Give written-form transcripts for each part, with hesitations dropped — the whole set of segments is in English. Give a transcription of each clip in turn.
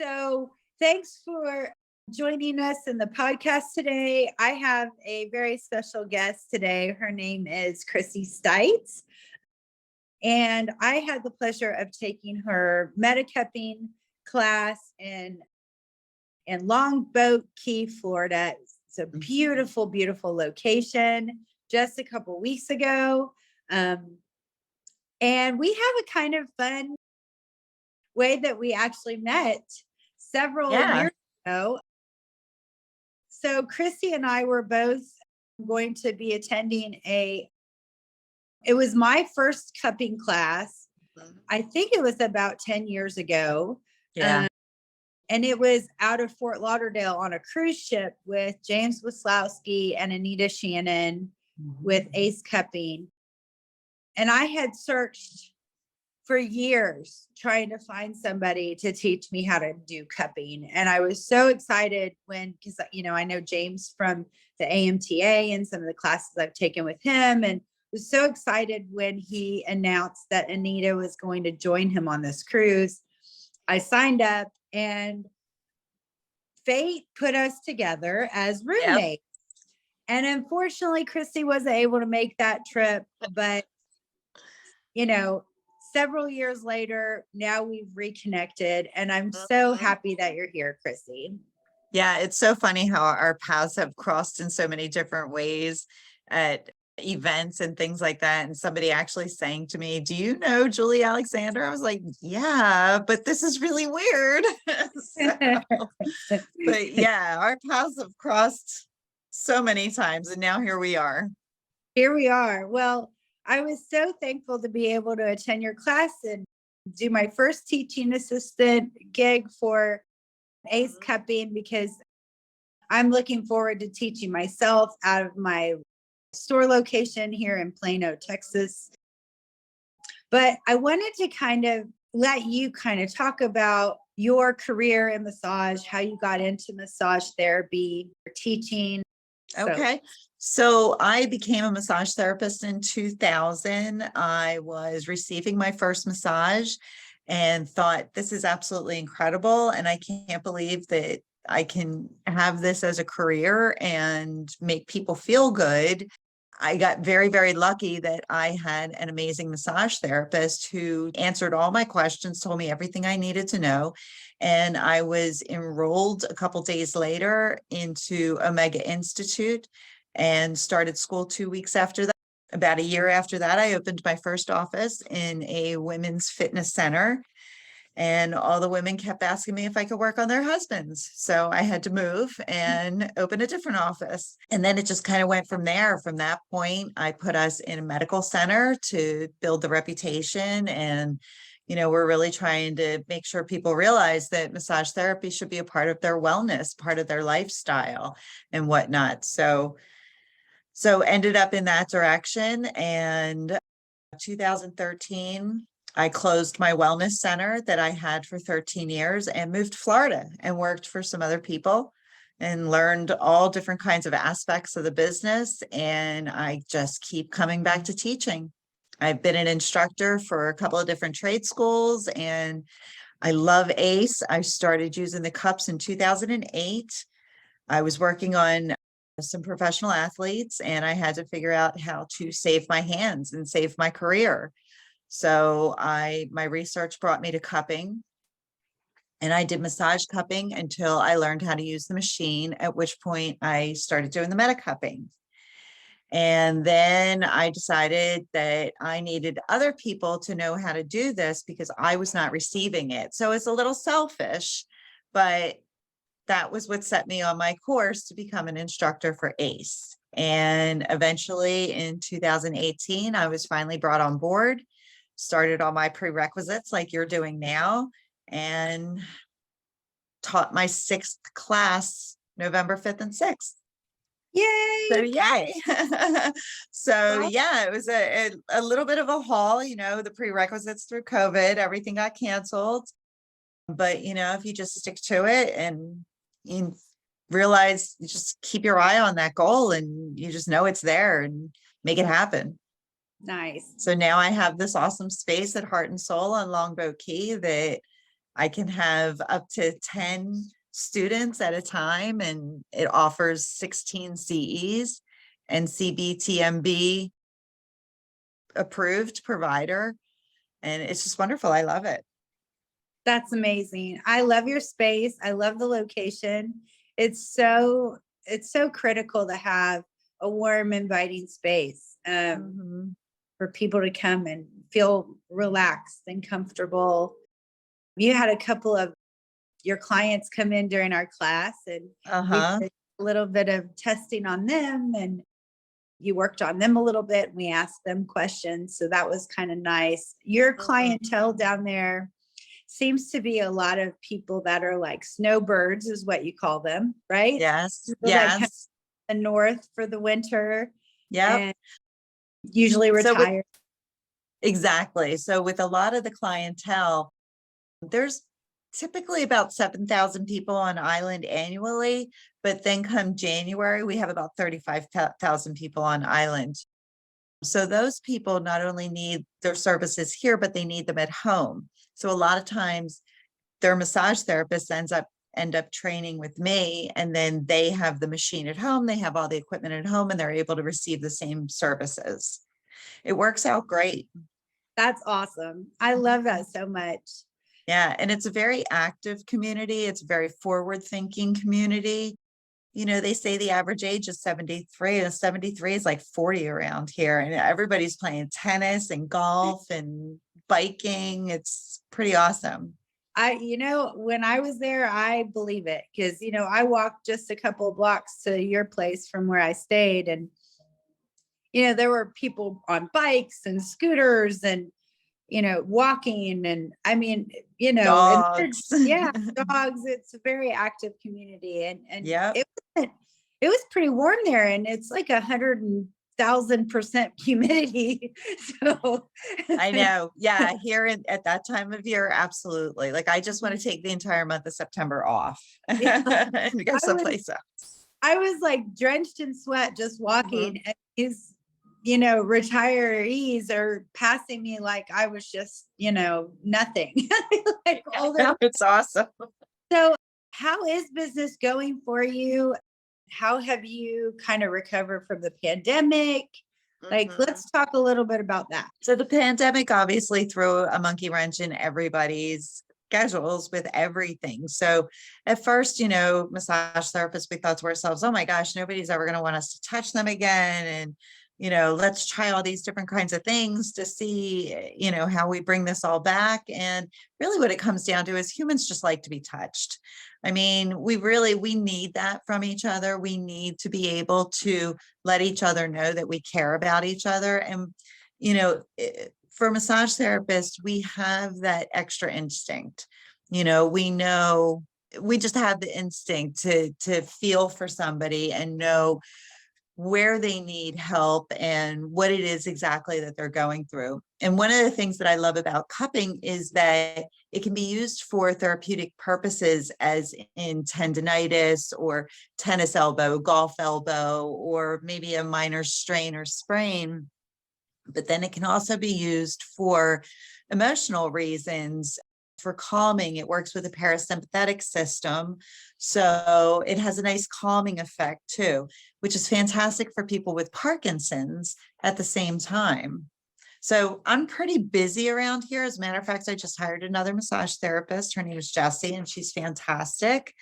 So thanks for joining us in the podcast today. I have a very special guest today. Her name is Chrissy Stites. And I had the pleasure of taking her metacupping class in Longboat Key, Florida. It's a beautiful, beautiful location just a couple weeks ago. And we have a kind of fun way that we actually met several years ago. So Chrissy and I were both going to be attending it was my first cupping class. I think it was about 10 years ago. Yeah. And it was out of Fort Lauderdale on a cruise ship with James Waslowski and Anita Shannon with Ace Cupping. And I had searched for years trying to find somebody to teach me how to do cupping. And I was so excited because, I know James from the AMTA and some of the classes I've taken with him, and was so excited when he announced that Anita was going to join him on this cruise. I signed up and fate put us together as roommates. Yep. And unfortunately, Chrissy wasn't able to make that trip, but several years later, now we've reconnected, and I'm so happy that you're here, Chrissy. Yeah, it's so funny how our paths have crossed in so many different ways at events and things like that. And somebody actually saying to me, "Do you know Julie Alexander?" I was like, "Yeah, but this is really weird." But yeah, our paths have crossed so many times, and now here we are. Here we are. Well, I was so thankful to be able to attend your class and do my first teaching assistant gig for Ace Cupping, because I'm looking forward to teaching myself out of my store location here in Plano, Texas. But I wanted to kind of let you kind of talk about your career in massage, how you got into massage therapy, teaching. Okay. So I became a massage therapist in 2000. I was receiving my first massage and thought, this is absolutely incredible. And I can't believe that I can have this as a career and make people feel good. I got very, very lucky that I had an amazing massage therapist who answered all my questions, told me everything I needed to know. And I was enrolled a couple days later into Omega Institute and started school 2 weeks after that. About a year after that, I opened my first office in a women's fitness center. And all the women kept asking me if I could work on their husbands. So I had to move and open a different office. And then it just kind of went from there. From that point, I put us in a medical center to build the reputation. And, we're really trying to make sure people realize that massage therapy should be a part of their wellness, part of their lifestyle and whatnot. So ended up in that direction. And 2013, I closed my wellness center that I had for 13 years and moved to Florida and worked for some other people and learned all different kinds of aspects of the business. And I just keep coming back to teaching. I've been an instructor for a couple of different trade schools, and I love ACE. I started using the cups in 2008. I was working on some professional athletes, and I had to figure out how to save my hands and save my career. So my research brought me to cupping, and I did massage cupping until I learned how to use the machine, at which point I started doing the meta cupping. And then I decided that I needed other people to know how to do this because I was not receiving it. So it's a little selfish, but that was what set me on my course to become an instructor for ACE. And eventually in 2018, I was finally brought on board, started all my prerequisites like you're doing now, and taught my 6th class November 5th and 6th. Yay! So yay. So yeah, it was a little bit of a haul, the prerequisites through COVID, everything got canceled. But, if you just stick to it and you realize, you just keep your eye on that goal and you just know it's there and make it happen. Nice. So now I have this awesome space at Heart and Soul on Longboat Key that I can have up to 10 students at a time, and it offers 16 CEs and CBTMB approved provider. And it's just wonderful. I love it. That's amazing. I love your space. I love the location. It's so critical to have a warm, inviting space for people to come and feel relaxed and comfortable. You had a couple of your clients come in during our class, and we did a little bit of testing on them, and you worked on them a little bit. And we asked them questions. So that was kind of nice. Your clientele down there seems to be a lot of people that are like snowbirds, is what you call them, right? Yes. People that come to the north for the winter. Yeah. And usually retire. Exactly. So with a lot of the clientele, there's typically about 7,000 people on island annually, but then come January, we have about 35,000 people on island. So those people not only need their services here, but they need them at home. So a lot of times their massage therapist end up training with me, and then they have the machine at home, they have all the equipment at home, and they're able to receive the same services. It works out great. That's awesome. I love that so much. Yeah. And it's a very active community. It's a very forward thinking community. You know, they say the average age is 73, and 73 is like 40 around here. And everybody's playing tennis and golf and biking. It's pretty awesome. When I was there, I believe it, because, I walked just a couple of blocks to your place from where I stayed. And, there were people on bikes and scooters and, walking. And I mean, Dogs. dogs. It's a very active community. And Yep. it was pretty warm there, and it's like 100,000% humidity. So I know. Yeah. Here at that time of year, absolutely. Like, I just want to take the entire month of September off and go someplace else. I was like drenched in sweat just walking, and these, retirees are passing me like I was just, nothing. Like It's awesome. So how is business going for you? How have you kind of recovered from the pandemic? Like, let's talk a little bit about that. So the pandemic obviously threw a monkey wrench in everybody's schedules with everything. So at first, massage therapists, we thought to ourselves, oh my gosh, nobody's ever going to want us to touch them again. And, let's try all these different kinds of things to see, how we bring this all back. And really what it comes down to is humans just like to be touched. I mean, we need that from each other. We need to be able to let each other know that we care about each other. And, for massage therapists, we have that extra instinct. We know, we just have the instinct to feel for somebody and know where they need help and what it is exactly that they're going through. And one of the things that I love about cupping is that it can be used for therapeutic purposes, as in tendonitis or tennis elbow, golf elbow, or maybe a minor strain or sprain. But then it can also be used for emotional reasons, for calming. It works with the parasympathetic system. So it has a nice calming effect too, which is fantastic for people with Parkinson's at the same time. So I'm pretty busy around here. As a matter of fact, I just hired another massage therapist. Her name is Jessie, and she's fantastic.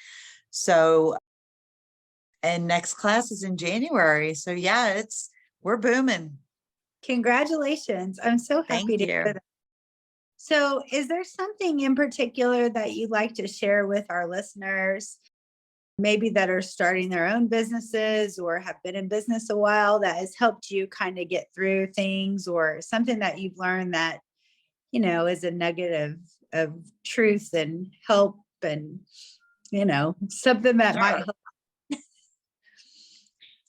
So, and next class is in January. So yeah, we're booming. Congratulations. I'm so happy to hear that. So is there something in particular that you'd like to share with our listeners, maybe that are starting their own businesses or have been in business a while, that has helped you kind of get through things, or something that you've learned that, is a nugget of truth and help, and, something that might help?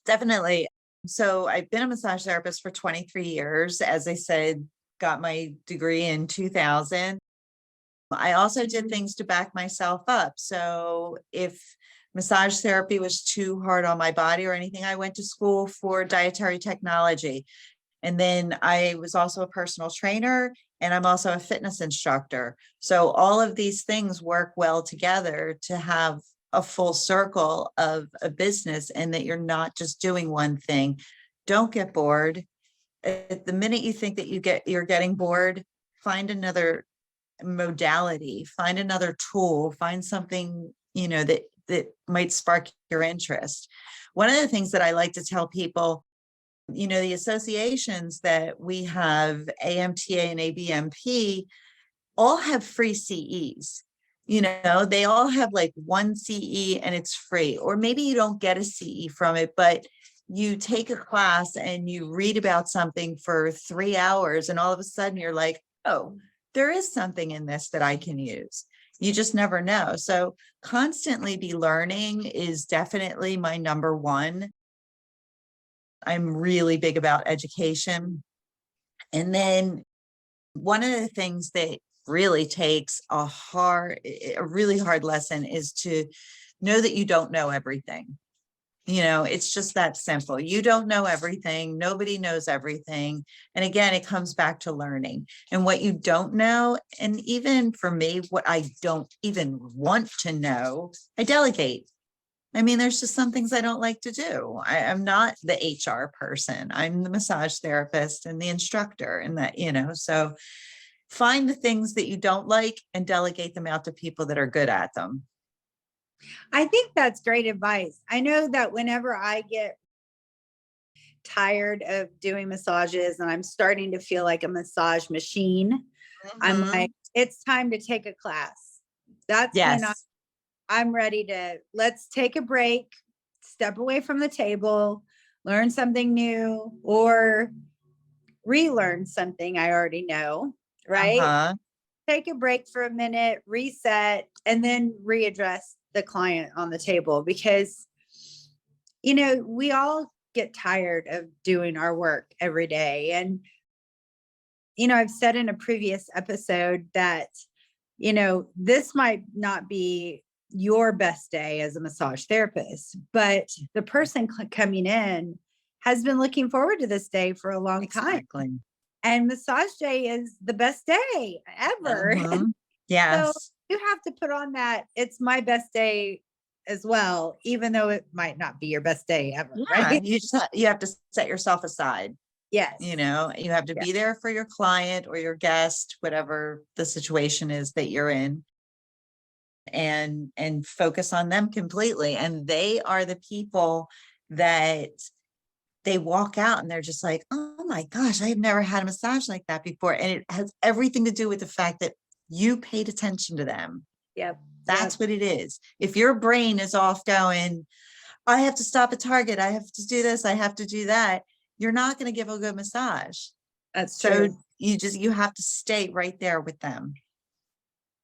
Definitely. So I've been a massage therapist for 23 years. As I said, got my degree in 2000. I also did things to back myself up. So if massage therapy was too hard on my body or anything, I went to school for dietary technology. And then I was also a personal trainer, and I'm also a fitness instructor. So all of these things work well together to have a full circle of a business, and that you're not just doing one thing. Don't get bored. At the minute you think that you're getting bored, find another modality, find another tool, find something, that might spark your interest. One of the things that I like to tell people, the associations that we have, AMTA and ABMP, all have free CEs. They all have like one CE and it's free, or maybe you don't get a CE from it, but you take a class and you read about something for 3 hours, and all of a sudden you're like, oh, there is something in this that I can use. You just never know. So constantly be learning is definitely my number one. I'm really big about education. And then one of the things that really takes a really hard lesson is to know that you don't know everything. It's just that simple. You don't know everything. Nobody knows everything. And again, it comes back to learning and what you don't know. And even for me, what I don't even want to know, I delegate. I mean, there's just some things I don't like to do. I'm not the HR person. I'm the massage therapist and the instructor, and that, so find the things that you don't like and delegate them out to people that are good at them. I think that's great advice. I know that whenever I get tired of doing massages and I'm starting to feel like a massage machine, I'm like, it's time to take a class. That's when Yes. I'm ready to, let's take a break, step away from the table, learn something new, or relearn something I already know, right? Take a break for a minute, reset, and then readdress the client on the table, because, we all get tired of doing our work every day. And, I've said in a previous episode that, this might not be your best day as a massage therapist, but the person coming in has been looking forward to this day for a long time. And massage day is the best day ever. Yes. So you have to put on that, it's my best day as well, even though it might not be your best day ever. Yeah, Right? you have to set yourself aside. Yes. You have to be there for your client or your guest, whatever the situation is that you're in, and focus on them completely. And they are the people that they walk out and they're just like, oh my gosh, I've never had a massage like that before. And it has everything to do with the fact that you paid attention to them. Yep. That's what it is. If your brain is off going, I have to stop at Target, I have to do this, I have to do that, you're not going to give a good massage. That's so true. you have to stay right there with them.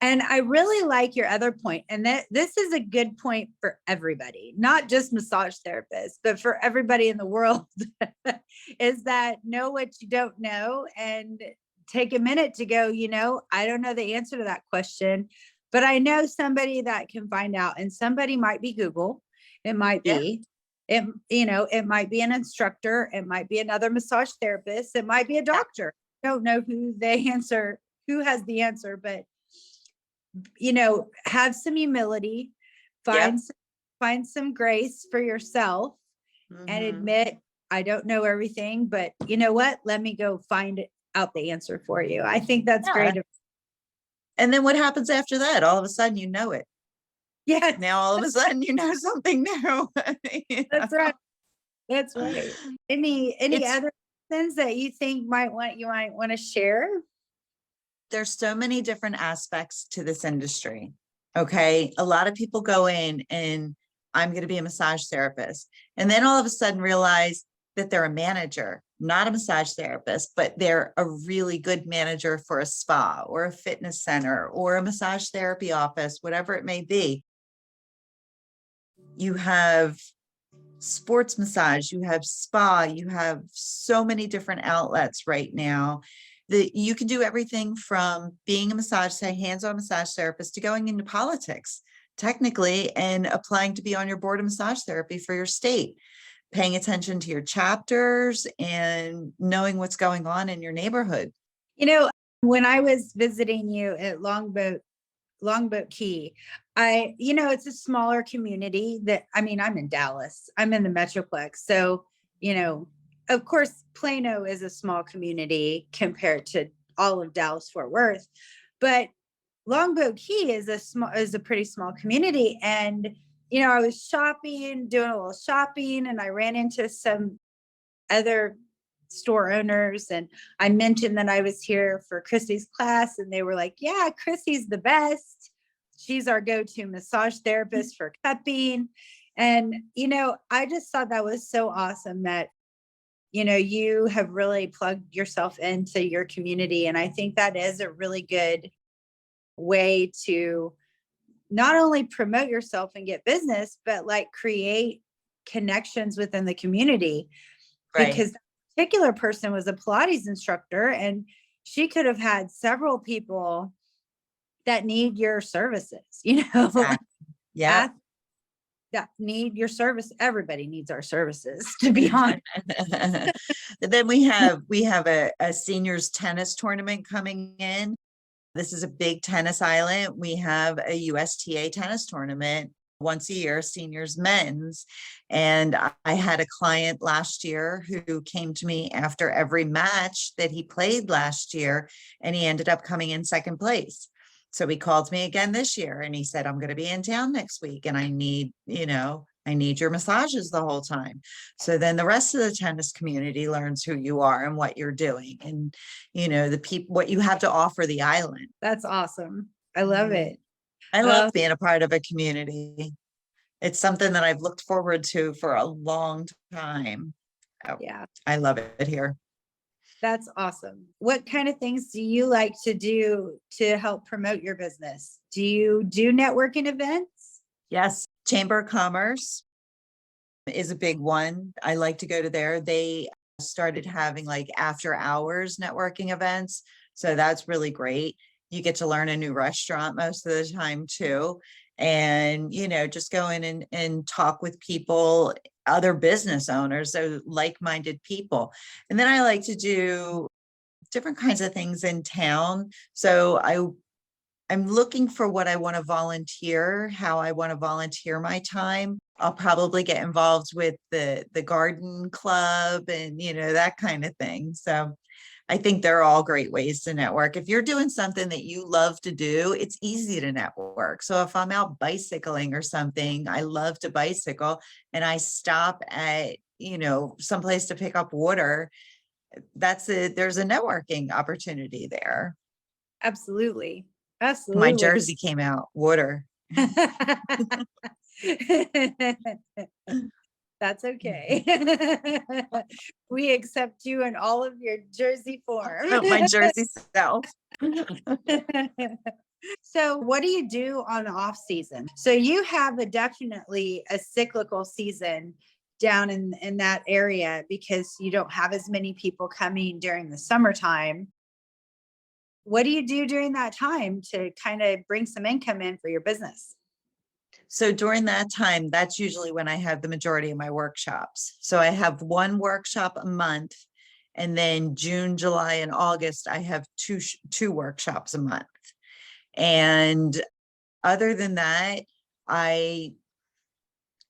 And I really like your other point, and that this is a good point for everybody, not just massage therapists, but for everybody in the world, is that know what you don't know and take a minute to go, I don't know the answer to that question, but I know somebody that can find out. And somebody might be Google. It might be, it might be an instructor. It might be another massage therapist. It might be a doctor. I don't know who has the answer, but have some humility, find some grace for yourself, and admit, I don't know everything, but you know what? Let me go find out the answer for you. I think that's great. And then what happens after that? All of a sudden, you know it. Yeah. Now all of a sudden, you know something new. That's right. That's right. Any other things that you think you might want to share? There's so many different aspects to this industry. Okay. A lot of people go in and I'm going to be a massage therapist. And then all of a sudden realize that they're a manager, not a massage therapist, but they're a really good manager for a spa or a fitness center or a massage therapy office, whatever it may be. You have sports massage, you have spa, you have so many different outlets right now that you can do everything from being a hands-on massage therapist to going into politics, technically, and applying to be on your board of massage therapy for your state, paying attention to your chapters and knowing what's going on in your neighborhood. When I was visiting you at Longboat Key, it's a smaller community I'm in Dallas, I'm in the Metroplex. So, of course, Plano is a small community compared to all of Dallas Fort Worth, but Longboat Key is a pretty small community. And, I was doing a little shopping, and I ran into some other store owners, and I mentioned that I was here for Chrissy's class, and they were like, yeah, Chrissy's the best. She's our go-to massage therapist for cupping. And, I just thought that was so awesome that, you have really plugged yourself into your community. And I think that is a really good way to not only promote yourself and get business, but like create connections within the community. Right. Because that particular person was a Pilates instructor, and she could have had several people that need your services, Exactly. Yeah. that need your service. Everybody needs our services, to be honest. Then we have a seniors tennis tournament coming in. This is a big tennis island. We have a USTA tennis tournament once a year, seniors men's. And I had a client last year who came to me after every match that he played last year, and he ended up coming in second place. So he called me again this year, and he said, I'm going to be in town next week, and I need your massages the whole time. So then the rest of the tennis community learns who you are and what you're doing, and, the people, what you have to offer the island. That's awesome. I love it. I love being a part of a community. It's something that I've looked forward to for a long time. Yeah. I love it here. That's awesome. What kind of things do you like to do to help promote your business? Do you do networking events? Yes. Chamber of Commerce is a big one. I like to go to there. They started having like after hours networking events. So that's really great. You get to learn a new restaurant most of the time too. And, just go in and talk with people, other business owners, so like-minded people. And then I like to do different kinds of things in town. So I'm looking for what I want to volunteer, how I want to volunteer my time. I'll probably get involved with the garden club and, that kind of thing. So I think they're all great ways to network. If you're doing something that you love to do, it's easy to network. So if I'm out bicycling or something, I love to bicycle, and I stop at, someplace to pick up water, there's a networking opportunity there. Absolutely. My jersey came out, water. That's okay. We accept you in all of your Jersey form. My Jersey self. So what do you do on the off season? So you have definitely a cyclical season down in that area, because you don't have as many people coming during the summertime. What do you do during that time to kind of bring some income in for your business? So during that time, that's usually when I have the majority of my workshops. So I have one workshop a month, and then June, July, and August, I have two workshops a month. And other than that,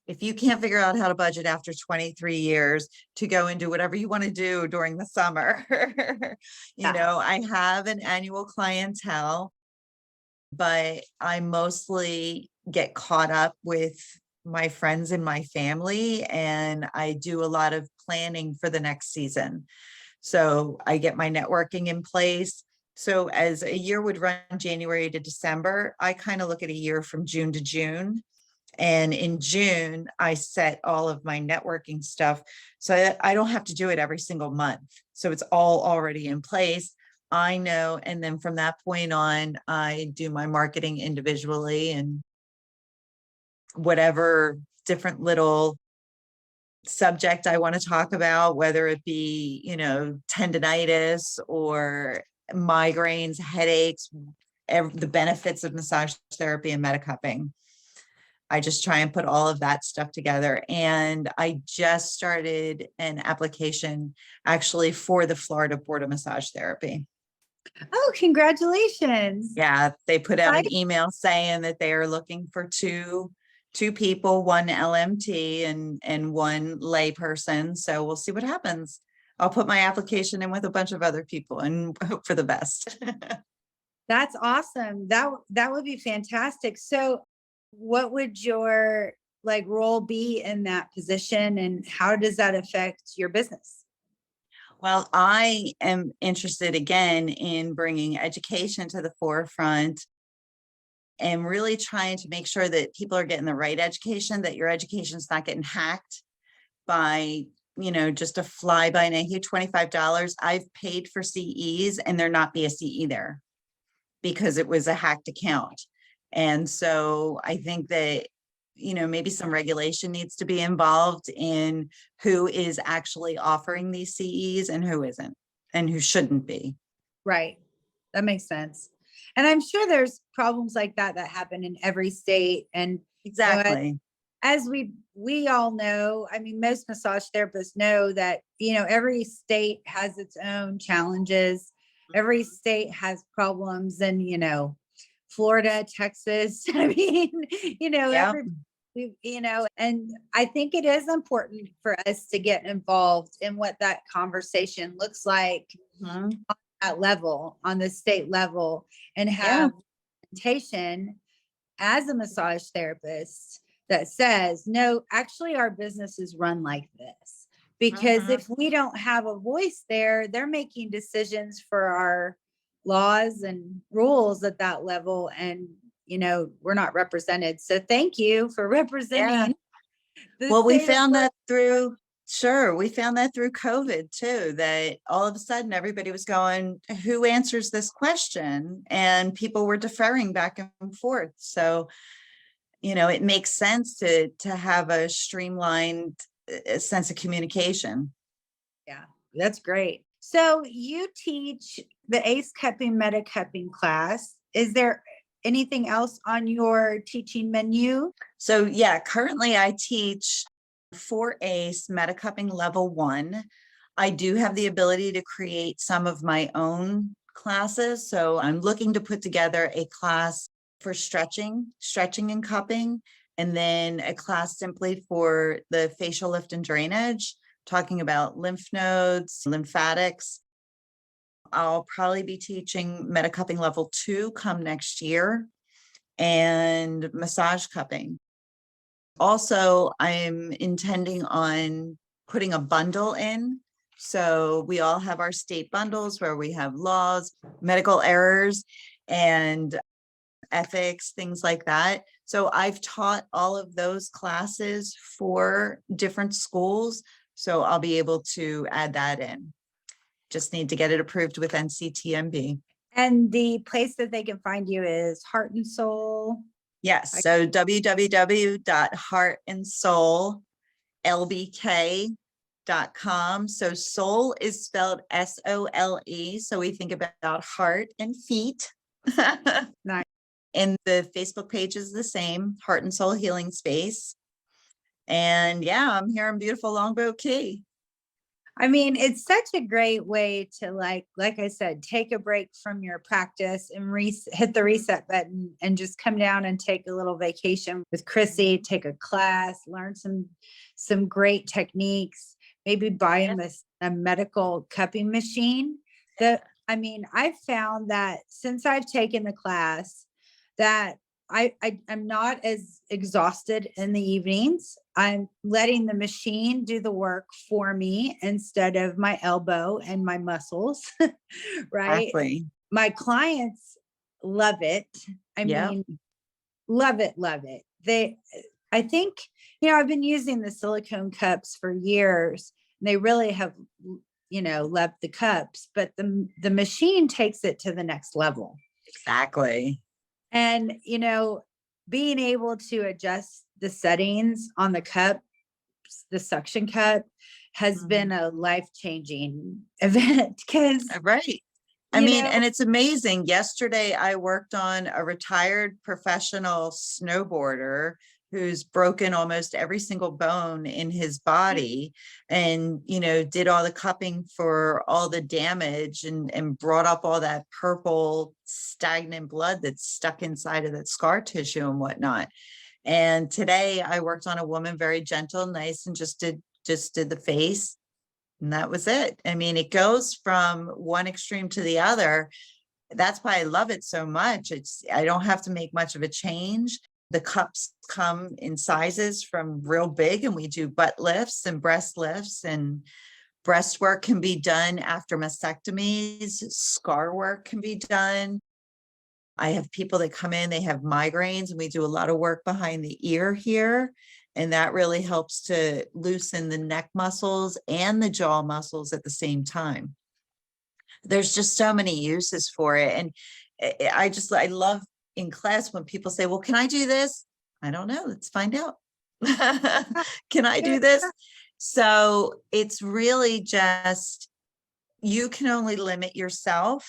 if you can't figure out how to budget after 23 years to go and do whatever you want to do during the summer, I have an annual clientele, but I mostly get caught up with my friends and my family, and I do a lot of planning for the next season. So I get my networking in place. So as a year would run January to December, I kind of look at a year from June to June. And in June, I set all of my networking stuff so that I don't have to do it every single month. So it's all already in place. I know. And then from that point on, I do my marketing individually, and whatever different little subject I want to talk about, whether it be, tendinitis or migraines, headaches, the benefits of massage therapy and metacupping. I just try and put all of that stuff together. And I just started an application actually for the Florida Board of Massage Therapy. Oh, congratulations. Yeah, they put out Exciting. an email saying that they are looking for two people, one LMT and one lay person. So we'll see what happens. I'll put my application in with a bunch of other people and hope for the best. That's awesome. That would be fantastic. So what would your like role be in that position and how does that affect your business? Well, I am interested again in bringing education to the forefront and really trying to make sure that people are getting the right education, that your education's not getting hacked by, just a fly by night. Here, $25. I've paid for CEs and there not be a CE there because it was a hacked account. And so I think that, maybe some regulation needs to be involved in who is actually offering these CEs and who isn't and who shouldn't be. Right. That makes sense. And I'm sure there's problems like that that happen in every state. And Exactly. as we all know, I mean, most massage therapists know that, every state has its own challenges. Every state has problems and, Florida, Texas, I mean, Yeah. and I think it is important for us to get involved in what that conversation looks like Mhm. at level, on the state level, and Yeah. have representation as a massage therapist that says, no, actually, our business is run like this. Because Mhm. if we don't have a voice there, they're making decisions for our laws and rules at that level. And, we're not represented. So thank you for Yeah. representing the Well, we state of found Florida. that through, sure, we found that through COVID too, that all of a sudden everybody was going, who answers this question? And people were deferring back and forth. So, it makes sense to have a streamlined sense of communication. Yeah, that's great. So you teach the ACE cupping, meta cupping class. Is there anything else on your teaching menu? So yeah, currently I teach for ACE Metacupping level 1. I do have the ability to create some of my own classes. So I'm looking to put together a class for stretching and cupping, and then a class simply for the facial lift and drainage, talking about lymph nodes, lymphatics. I'll probably be teaching Metacupping level 2 come next year and massage cupping. Also, I'm intending on putting a bundle in. So we all have our state bundles where we have laws, medical errors, and ethics, things like that. So I've taught all of those classes for different schools. So I'll be able to add that in. Just need to get it approved with NCTMB. And the place that they can find you is Heart and Soul. Yes, so www.heartandsoul.lbk.com. So soul is spelled SOLE. So we think about heart and feet. Nice. And the Facebook page is the same, Heart and Soul Healing Space. And yeah, I'm here in beautiful Longboat Key. I mean, it's such a great way to like I said, take a break from your practice and hit the reset button and just come down and take a little vacation with Chrissy, take a class, learn some great techniques, maybe buy him a medical cupping machine. I mean, I've found that since I've taken the class that I'm not as exhausted in the evenings. I'm letting the machine do the work for me instead of my elbow and my muscles, right? Exactly. My clients love it. I Yeah. mean, love it, love it. I think, I've been using the silicone cups for years. And they really have, loved the cups, but the machine takes it to the next level. Exactly. And, being able to adjust the settings on the cup, the suction cup, has been a life-changing event because, Right. I mean, and it's amazing. Yesterday, I worked on a retired professional snowboarder who's broken almost every single bone in his body and, did all the cupping for all the damage and brought up all that purple stagnant blood that's stuck inside of that scar tissue and whatnot. And today I worked on a woman, very gentle, nice, and just did the face. And that was it. I mean, it goes from one extreme to the other. That's why I love it so much. I don't have to make much of a change. The cups come in sizes from real big, and we do butt lifts and breast lifts, and breast work can be done after mastectomies. Scar work can be done. I have people that come in, they have migraines, and we do a lot of work behind the ear here. And that really helps to loosen the neck muscles and the jaw muscles at the same time. There's just so many uses for it. And I love in class when people say, well, can I do this? I don't know. Let's find out. Can I do this? So it's really just, you can only limit yourself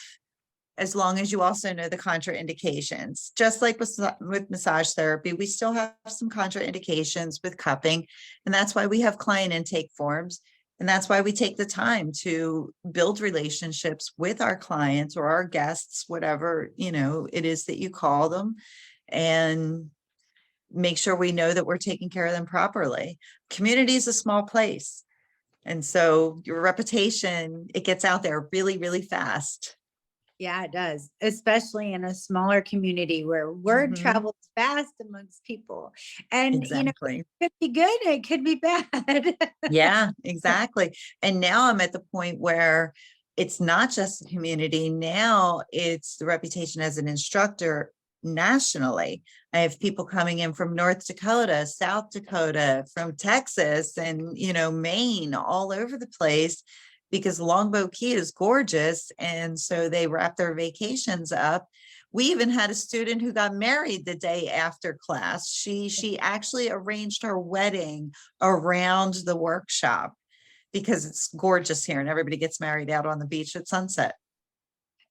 as long as you also know the contraindications. Just like with massage therapy, we still have some contraindications with cupping. And that's why we have client intake forms. And that's why we take the time to build relationships with our clients or our guests, whatever, it is that you call them, and make sure we know that we're taking care of them properly. Community is a small place. And so your reputation, it gets out there really, really fast. Yeah, it does, especially in a smaller community where word travels fast amongst people. And, Exactly. it could be good, it could be bad. Yeah, exactly. And now I'm at the point where it's not just the community. Now it's the reputation as an instructor nationally. I have people coming in from North Dakota, South Dakota, from Texas, and, Maine, all over the place, because Longboat Key is gorgeous. And so they wrap their vacations up. We even had a student who got married the day after class. She actually arranged her wedding around the workshop because it's gorgeous here and everybody gets married out on the beach at sunset.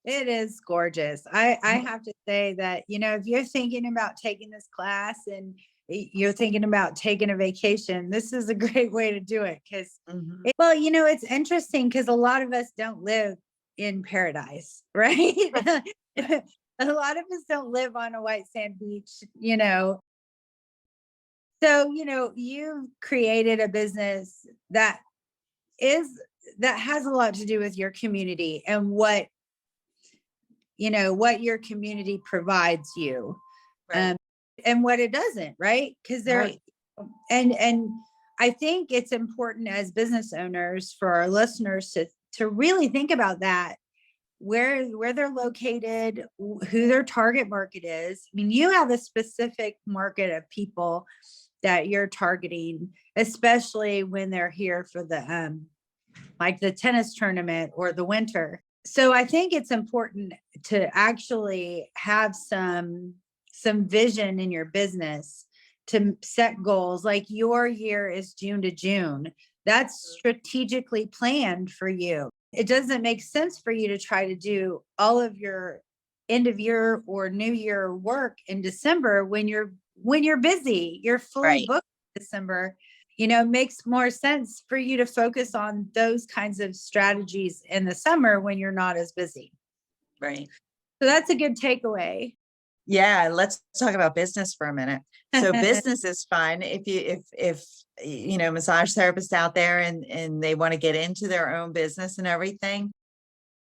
It is gorgeous. I have to say that, if you're thinking about taking this class and you're thinking about taking a vacation, this is a great way to do it. Because, well, it's interesting because a lot of us don't live in paradise, right? A lot of us don't live on a white sand beach, So, you've created a business that has a lot to do with your community and what your community provides you. Right. And what it doesn't, right? Because and I think it's important as business owners for our listeners to really think about that, where they're located, who their target market is. I mean, you have a specific market of people that you're targeting, especially when they're here for the like the tennis tournament or the winter. So I think it's important to actually have some vision in your business, to set goals. Like your year is June to June. That's strategically planned for you. It doesn't make sense for you to try to do all of your end of year or new year work in December when you're busy, you're fully booked in December. Makes more sense for you to focus on those kinds of strategies in the summer when you're not as busy. Right. So that's a good takeaway. Yeah, let's talk about business for a minute. So business is fun. If massage therapists out there and they want to get into their own business and everything,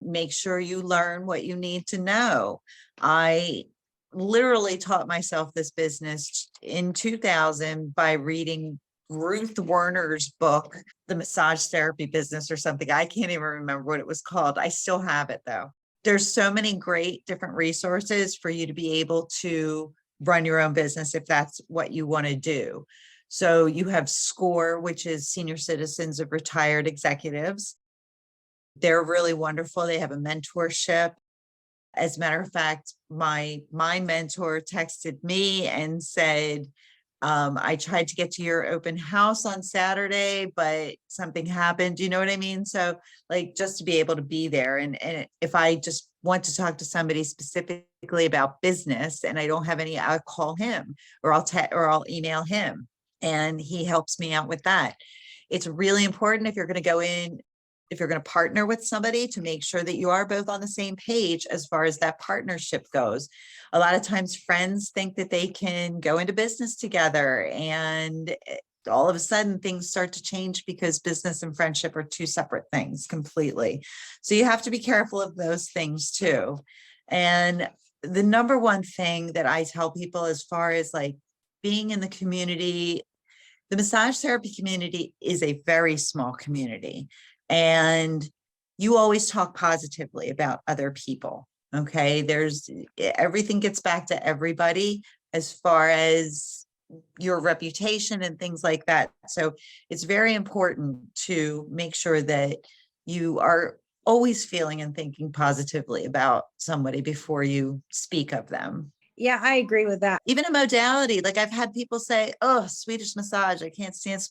make sure you learn what you need to know. I literally taught myself this business in 2000 by reading Ruth Werner's book, The Massage Therapy Business or something. I can't even remember what it was called. I still have it though. There's so many great different resources for you to be able to run your own business if that's what you want to do. So you have SCORE, which is Senior Citizens of Retired Executives. They're really wonderful. They have a mentorship. As a matter of fact, my mentor texted me and said, I tried to get to your open house on Saturday, but something happened. Do you know what I mean? So like just to be able to be there. And if I just want to talk to somebody specifically about business and I don't have any, I'll call him or I'll email him and he helps me out with that. It's really important if you're going to go in, if you're going to partner with somebody, to make sure that you are both on the same page as far as that partnership goes. A lot of times friends think that they can go into business together and all of a sudden things start to change because business and friendship are two separate things completely. So you have to be careful of those things too. And the number one thing that I tell people as far as like being in the community, the massage therapy community is a very small community, and you always talk positively about other people. Okay. Everything gets back to everybody as far as your reputation and things like that. So it's very important to make sure that you are always feeling and thinking positively about somebody before you speak of them. Yeah, I agree with that. Even a modality, like I've had people say, oh, Swedish massage, I can't stand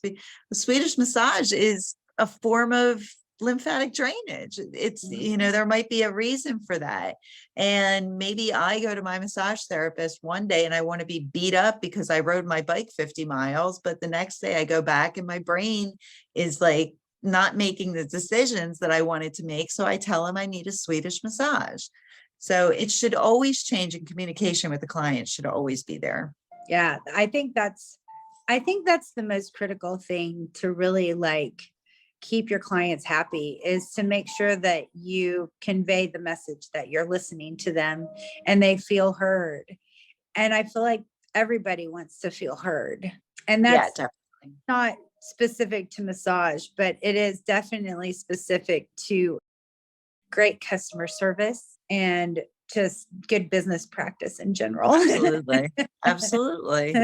Swedish massage is a form of lymphatic drainage. It's, there might be a reason for that. And maybe I go to my massage therapist one day and I want to be beat up because I rode my bike 50 miles, but the next day I go back and my brain is like not making the decisions that I wanted to make. So I tell him I need a Swedish massage. So it should always change, and communication with the client should always be there. Yeah, I think that's the most critical thing to really like keep your clients happy, is to make sure that you convey the message that you're listening to them and they feel heard. And I feel like everybody wants to feel heard. And that's definitely not specific to massage, but it is definitely specific to great customer service and just good business practice in general. Absolutely. Absolutely.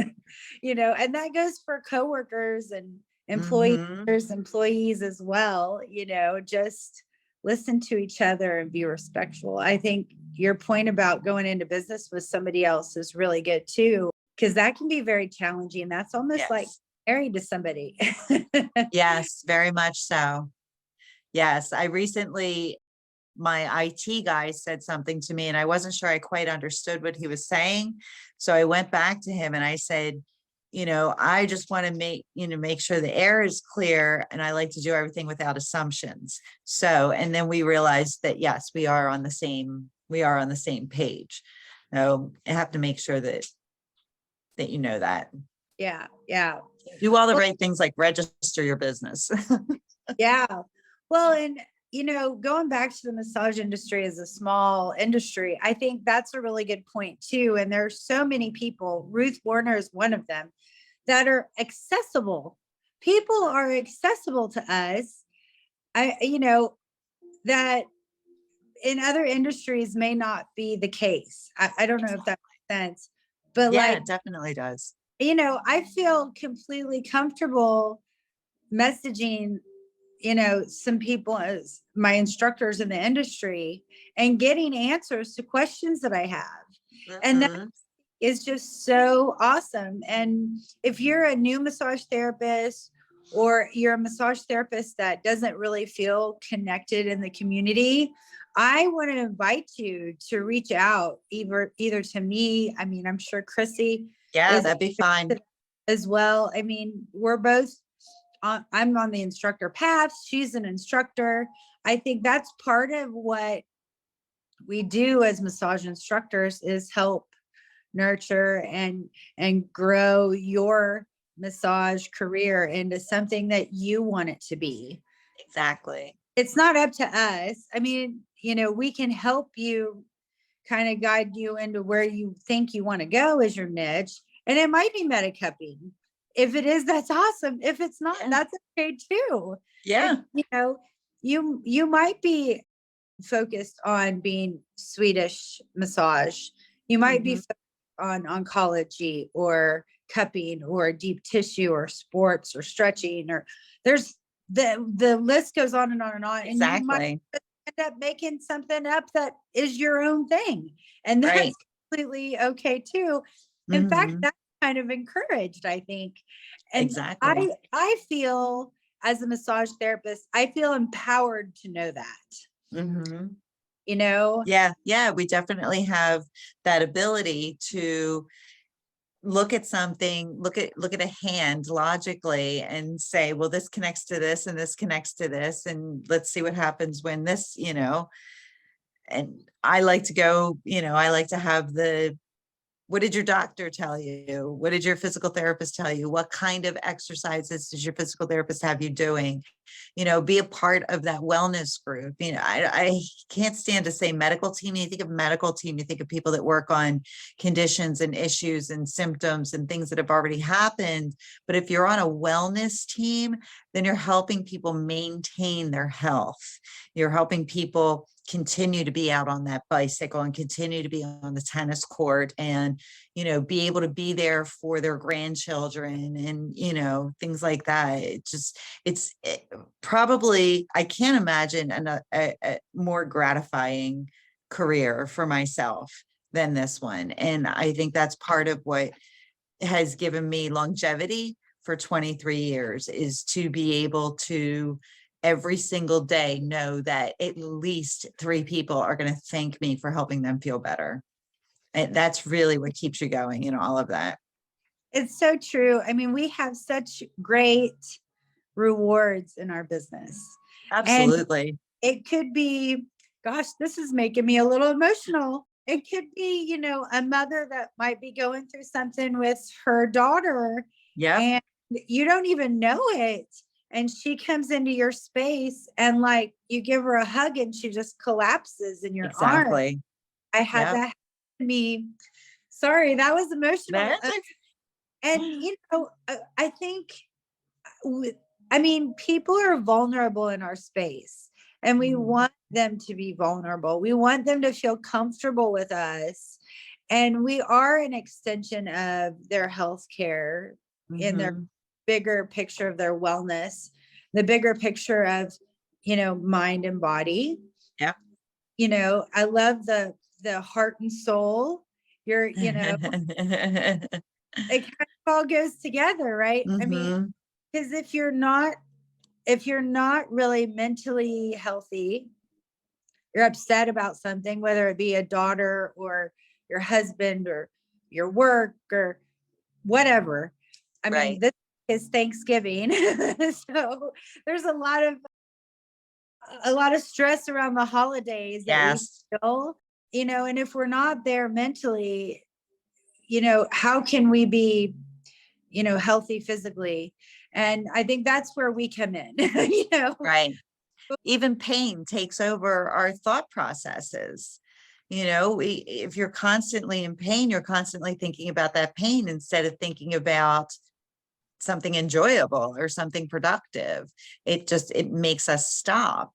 And that goes for coworkers and employees as well. Just listen to each other and be respectful. I think your point about going into business with somebody else is really good too, because that can be very challenging. That's almost like married to somebody. Yes, very much so. Yes, my IT guy said something to me and I wasn't sure I quite understood what he was saying. So I went back to him and I said, I just want to make sure the air is clear, and I like to do everything without assumptions. So, and then we realized that, yes, we are on the same page. So I have to make sure that you know that. Yeah. Yeah. Do all the right things, like register your business. Yeah. Well, and going back to the massage industry as a small industry, I think that's a really good point too. And there's so many people, Ruth Warner is one of them, that are accessible. People are accessible to us. That in other industries may not be the case. I don't know if that makes sense, but Yeah, it definitely does. I feel completely comfortable messaging some people as my instructors in the industry and getting answers to questions that I have. And that is just so awesome. And if you're a new massage therapist, or you're a massage therapist that doesn't really feel connected in the community, I want to invite you to reach out either to me. I mean, I'm sure Chrissy that'd be fine as well. I mean, we're both I'm on the instructor path. She's an instructor. I think that's part of what we do as massage instructors, is help nurture and grow your massage career into something that you want it to be. Exactly. It's not up to us. I mean, we can help you, kind of guide you into where you think you want to go as your niche. And it might be metacupping. If it is, that's awesome. If it's not, that's okay too. Yeah. And, you might be focused on being Swedish massage. You might be focused on oncology or cupping or deep tissue or sports or stretching, or there's the list goes on and on and on. Exactly. And you might end up making something up that is your own thing. And that's completely okay too. In fact, that's kind of encouraged, I think. And exactly. I feel, as a massage therapist, I feel empowered to know that. you know? Yeah. Yeah. We definitely have that ability to look at something, look at a hand logically and say, well, this connects to this and this connects to this. And let's see what happens when this, and I like to go, I like to have what did your doctor tell you? What did your physical therapist tell you? What kind of exercises does your physical therapist have you doing? Be a part of that wellness group. I can't stand to say medical team. You think of medical team, you think of people that work on conditions and issues and symptoms and things that have already happened. But if you're on a wellness team, then you're helping people maintain their health. You're helping people continue to be out on that bicycle and continue to be on the tennis court and, be able to be there for their grandchildren and, things like that. Probably, I can't imagine a more gratifying career for myself than this one. And I think that's part of what has given me longevity for 23 years is to be able to every single day know that at least 3 people are going to thank me for helping them feel better. And that's really what keeps you going, all of that. It's so true. I mean, we have such great rewards in our business. Absolutely. And it could be, gosh, this is making me a little emotional. It could be, a mother that might be going through something with her daughter. Yeah. And you don't even know it. And she comes into your space and like you give her a hug and she just collapses in your arm. Exactly. I had that happen to me. Sorry, that was emotional. And I think, people are vulnerable in our space and we want them to be vulnerable. We want them to feel comfortable with us. And we are an extension of their healthcare in their bigger picture of their wellness, the bigger picture of, mind and body. Yeah. I love the heart and soul. It kind of all goes together, right? I mean, because if you're not really mentally healthy, you're upset about something, whether it be a daughter or your husband or your work or whatever. I mean, this is Thanksgiving. So there's a lot of stress around the holidays that we feel, and if we're not there mentally, how can we be, healthy physically? And I think that's where we come in, Right. Even pain takes over our thought processes. If you're constantly in pain, you're constantly thinking about that pain instead of thinking about something enjoyable or something productive. It makes us stop.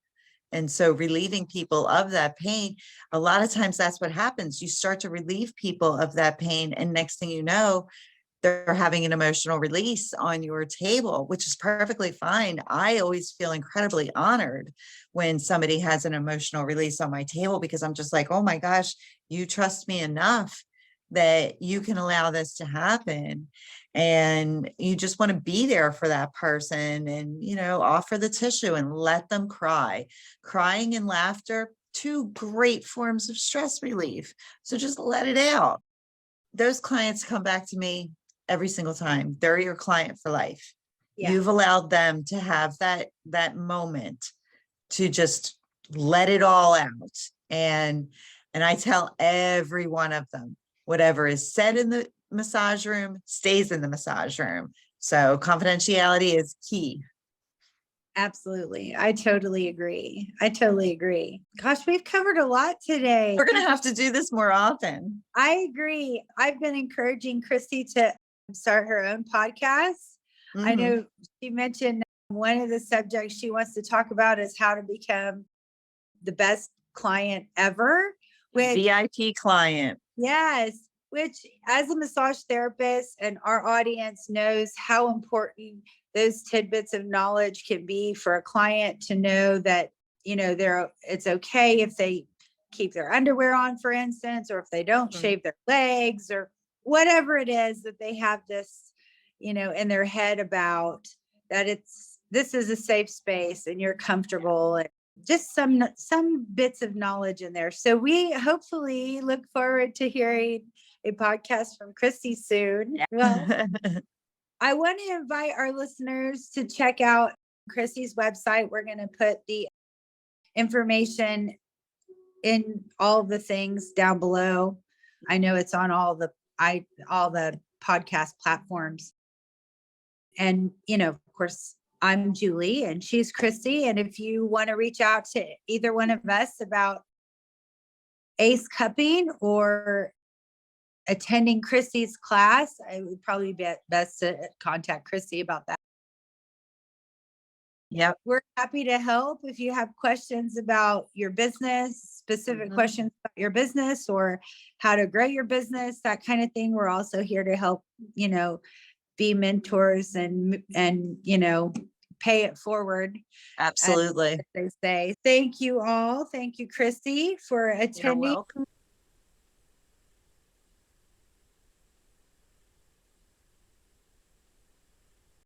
And so relieving people of that pain, a lot of times that's what happens. You start to relieve people of that pain. And next thing you know, they're having an emotional release on your table, which is perfectly fine. I always feel incredibly honored when somebody has an emotional release on my table because I'm just like, oh my gosh, you trust me enough that you can allow this to happen. And you just want to be there for that person and, offer the tissue and let them cry. Crying and laughter, 2 great forms of stress relief. So just let it out. Those clients come back to me every single time. They're your client for life. Yeah. You've allowed them to have that moment to just let it all out. And I tell every one of them, whatever is said in the massage room stays in the massage room. So confidentiality is key. Absolutely. I totally agree. Gosh, we've covered a lot today. We're going to have to do this more often. I agree. I've been encouraging Chrissy to start her own podcast. I know she mentioned one of the subjects she wants to talk about is how to become the best client ever. VIP client. Yes. Which as a massage therapist and our audience knows how important those tidbits of knowledge can be for a client to know that, it's okay if they keep their underwear on, for instance, or if they don't shave their legs or whatever it is that they have this, in their head about that this is a safe space and you're comfortable. just some bits of knowledge in there. So we hopefully look forward to hearing a podcast from Chrissy soon. Well, I want to invite our listeners to check out Chrissy's website. We're going to put the information in all the things down below. I know it's on all the podcast platforms. And, of course, I'm Julie and she's Chrissy. And if you want to reach out to either one of us about ACE cupping or attending Chrissy's class, I would probably be best to contact Chrissy about that. Yep. We're happy to help if you have questions about your business, specific questions about your business or how to grow your business, that kind of thing. We're also here to help, be mentors and pay it forward. Absolutely. As they say. Thank you all. Thank you, Chrissy, for attending.